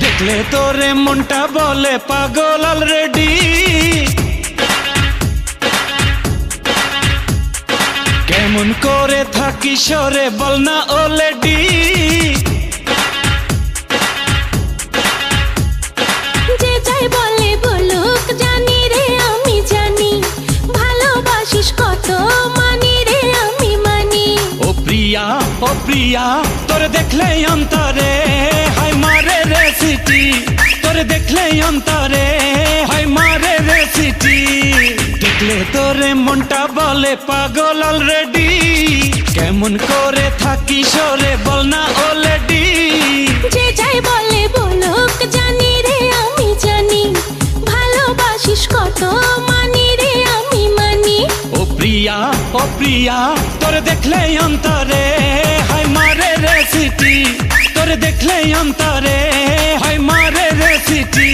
দেখলে তোরে মনটা বলে পাগল অলরেডি, কেমন করে থাকি সরে বল না অলরেডি। যে যাই বলে বলুক জানি রে আমি জানি, ভালোবাসিস কত মানি রে আমি মানি। ও প্রিয়া তোরে দেখলে অন্তরে হায় মারে রে সিটি, তোরে দেখলে অন্তরে হায় মারে রে সিটি। দেখলে তোরে মনটা বলে পাগল অলরেডি, কেমন করে থাকি সরে বল না অলরেডি। যে যাই বলে বলুক জানি রে আমি জানি, ভালোবাসিস কত মানি রে আমি মানি। ও প্রিয়া তোরে দেখলে অন্তরে হায় মারে রে সিটি, তোরে দেখলে অন্তরে হায় মারে রে সিটি।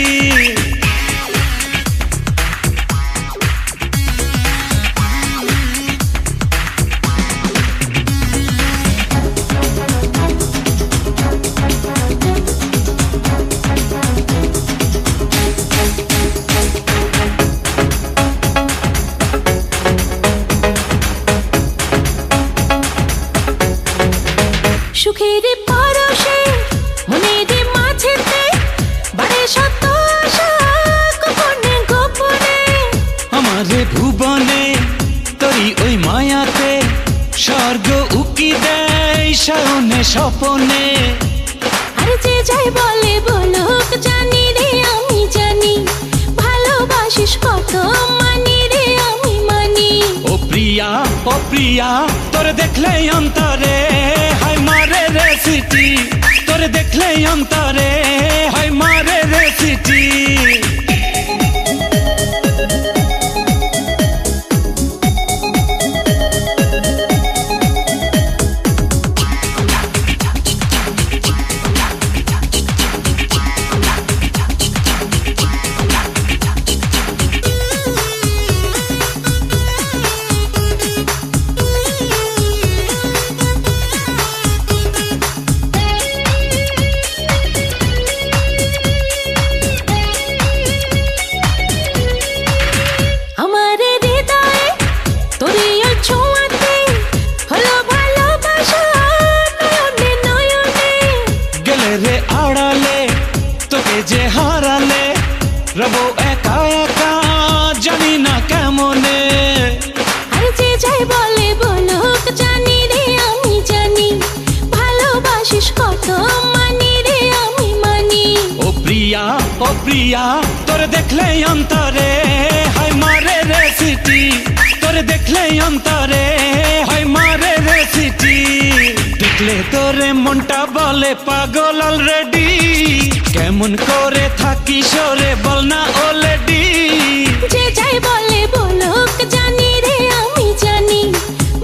সুখের পরশে মনের মাঝেতে বাড়ে শত আশা গোপনে গোপনে। আমারে ভুবনে তোরি ওই মায়াতে স্বর্গ উকি দেয় শয়নে স্বপনে। আর যে যাই বলে বলুক জানি রে আমি জানি, ভালোবাসিস কত মানি রে আমি মানি। ও প্রিয়া তোরে দেখলে অন্তরে হায় মারে রে সিটি, তোরে দেখলে অন্তরে হায় মারে রে সিটি। যে হারালে রবো একা একা জানি না কেমনে। আর যে যাই বলে বলুক জানি রে আমি জানি, ভালোবাসিস কত মানি রে আমি মানি। ও প্রিয়া তোরে দেখলে অন্তরে হায় মারে রে সিটি, তোরে দেখলে অন্তরে হায় মারে রে সিটি। দেখলে তোরে মনটা বলে পাগল অলরেডি, কেমন করে থাকি সরে বল না অলরেডি। যে যাই বলে বলুক জানি রে আমি জানি,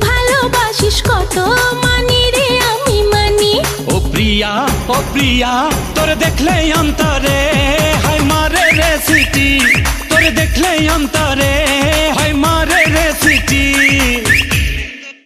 ভালোবাসিস কত মানি রে আমি মানি। ও প্রিয়া তোরে দেখলে অন্তরে হায় মারে রে সিটি।